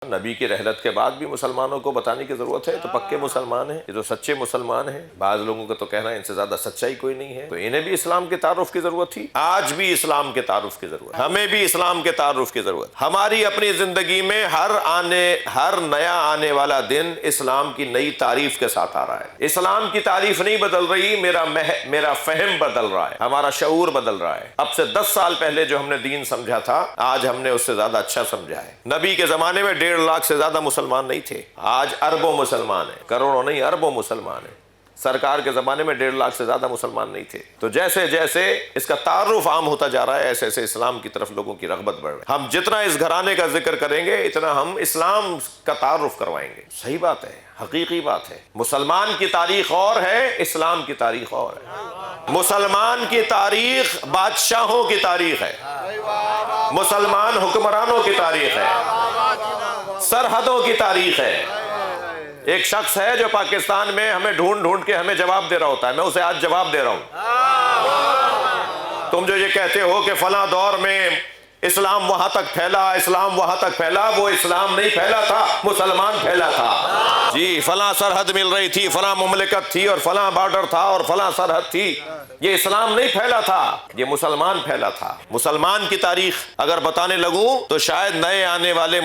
نبی کی رحلت کے بعد بھی مسلمانوں کو بتانے کی ضرورت ہے، تو پکے مسلمان ہیں، یہ تو سچے مسلمان ہیں۔ بعض لوگوں کا تو کہنا ہے ان سے زیادہ سچائی کوئی نہیں ہے، تو انہیں بھی اسلام کے تعارف کی ضرورت تھی۔ آج بھی اسلام کے تعارف کی ضرورت، ہمیں بھی اسلام کے تعارف کی ضرورت۔ ہماری اپنی زندگی میں ہر نیا آنے والا دن اسلام کی نئی تعریف کے ساتھ آ رہا ہے۔ اسلام کی تعریف نہیں بدل رہی، میرا فہم بدل رہا ہے، ہمارا شعور بدل رہا ہے۔ اب سے 10 سال پہلے جو ہم نے دین سمجھا تھا، آج ہم نے اس سے زیادہ اچھا سمجھا ہے۔ نبی کے زمانے میں 1.5 لاکھ سے زیادہ مسلمان نہیں تھے، آج اربوں مسلمان ہیں، کروڑوں نہیں اربوں مسلمان ہیں۔ سرکار کے زمانے میں 1.5 لاکھ سے زیادہ مسلمان نہیں تھے۔ تو جیسے جیسے اس کا تعارف عام ہوتا جا رہا ہے، ایسے ایسے اسلام کی طرف لوگوں کی رغبت بڑھ رہی ہے۔ ہم جتنا اس گھرانے کا ذکر کریں گے اتنا ہم اسلام کا تعارف کروائیں گے۔ صحیح بات ہے، حقیقی بات ہے۔ مسلمان کی تاریخ اور ہے، اسلام کی تاریخ اور ہے۔ مسلمان کی تاریخ بادشاہوں کی تاریخ ہے، مسلمان حکمرانوں کی تاریخ ہے، سرحدوں کی تاریخ ہے۔ ایک شخص ہے جو پاکستان میں ہمیں ڈھونڈ ڈھونڈ کے ہمیں جواب دے رہا ہوتا ہے، میں اسے آج جواب دے رہا ہوں۔ تم جو یہ کہتے ہو کہ فلاں دور میں اسلام وہاں تک پھیلا، اسلام وہاں تک پھیلا، وہ اسلام نہیں پھیلا تھا، مسلمان پھیلا تھا۔ جی فلاں سرحد مل رہی تھی، فلاں مملکت تھی، اور فلاں بارڈر تھا، اور فلاں سرحد تھی، یہ اسلام نہیں پھیلا تھا، یہ مسلمان پھیلا تھا۔ مسلمان کی تاریخ اگر بتانے لگوں تو شاید نئے آنے والے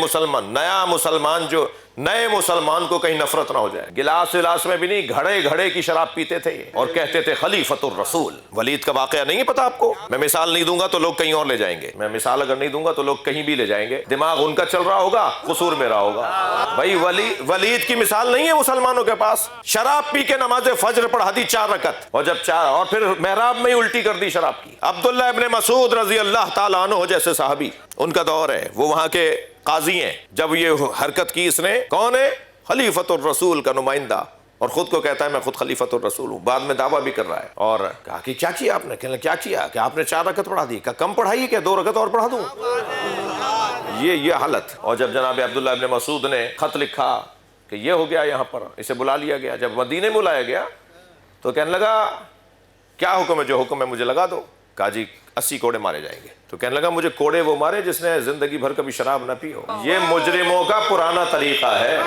نئے مسلمان کو کہیں نفرت نہ ہو جائے۔ گلاس میں بھی نہیں، گھڑے کی شراب پیتے تھے اور کہتے تھے خلیفۃ الرسول۔ ولید کا واقعہ نہیں ہے پتا آپ کو؟ میں مثال نہیں دوں گا تو لوگ کہیں اور لے جائیں گے، میں مثال اگر نہیں دوں گا تو لوگ کہیں بھی لے جائیں گے، دماغ ان کا چل رہا ہوگا، قصور میرا ہوگا۔ بھائی ولید کی مثال نہیں ہے مسلمانوں کے پاس، شراب پی کے نماز فجر پڑھا دی 4 رکعت، اور پھر محراب میں ہی الٹی کر دی شراب کی۔ عبداللہ ابن مسعود رضی اللہ تعالیٰ عنہ جیسے صحابی، ان کا دور ہے، وہ وہاں کے قاضی ہیں، جب یہ حرکت کی اس نے، کون ہے؟ خلیفۃ الرسول کا نمائندہ، اور خود کو کہتا ہے میں خود خلیفۃ الرسول ہوں، بعد میں دعویٰ بھی کر رہا ہے۔ اور کہا کہ کیا کیا آپ نے؟ کہنے کیا کیا کہ آپ نے 4 رکعت پڑھا دی؟ کہا کم پڑھائی کیا، 2 رکعت اور پڑھا دوں؟ یہ حالت۔ اور جب جناب عبداللہ ابن مسعود نے خط لکھا کہ یہ ہو گیا، یہاں پر اسے بلا لیا گیا، جب مدینے میں بلایا گیا تو کہنے لگا کیا حکم ہے؟ جو حکم ہے مجھے لگا دو۔ کہا جی 80 کوڑے مارے جائیں گے۔ تو کہنے لگا مجھے کوڑے وہ مارے جس نے زندگی بھر کبھی شراب نہ پی ہو۔ یہ مجرموں کا پرانا طریقہ ہے،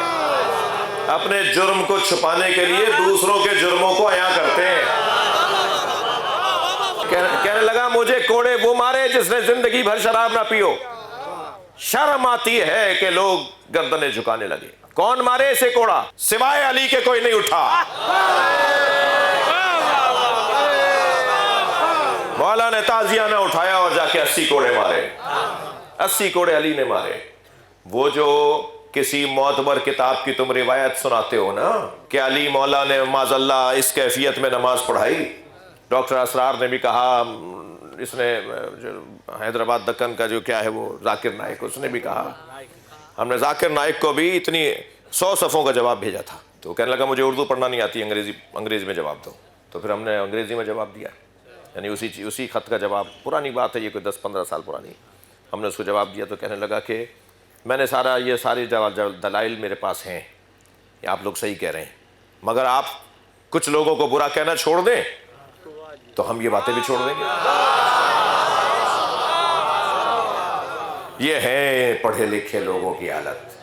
اپنے جرم کو چھپانے کے لیے دوسروں کے جرموں کو عیاں کرتے ہیں۔ کہنے لگا مجھے کوڑے وہ مارے جس نے زندگی بھر شراب نہ پی ہو۔ شرم آتی ہے کہ لوگ گردنیں جھکانے لگے۔ کون مارے اسے کوڑا؟ سوائے علی کے کوئی نہیں اٹھا۔ مولا نے تازیہ نہ اٹھایا اور جا کے 80 کوڑے مارے، 80 کوڑے علی نے مارے۔ وہ جو کسی معتبر کتاب کی تم روایت سناتے ہو نا کہ علی مولا نے معاذ اللہ اس کیفیت میں نماز پڑھائی، ڈاکٹر اسرار نے بھی کہا، اس نے حیدرآباد دکن کا جو کیا ہے وہ ذاکر نائک، اس نے بھی کہا، ہم نے ذاکر نائک کو بھی اتنی 100 صفوں کا جواب بھیجا تھا۔ تو کہنے لگا مجھے اردو پڑھنا نہیں آتی، انگریزی میں جواب دو۔ تو پھر ہم نے انگریزی میں جواب دیا، یعنی اسی خط کا جواب، پرانی بات ہے یہ، کوئی 10-15 سال پرانی، ہم نے اس کو جواب دیا۔ تو کہنے لگا کہ میں نے یہ ساری دلائل میرے پاس ہیں، یہ آپ لوگ صحیح کہہ رہے ہیں، مگر آپ کچھ لوگوں کو برا کہنا چھوڑ دیں تو ہم یہ باتیں بھی چھوڑ دیں گے۔ یہ ہے پڑھے لکھے لوگوں کی حالت۔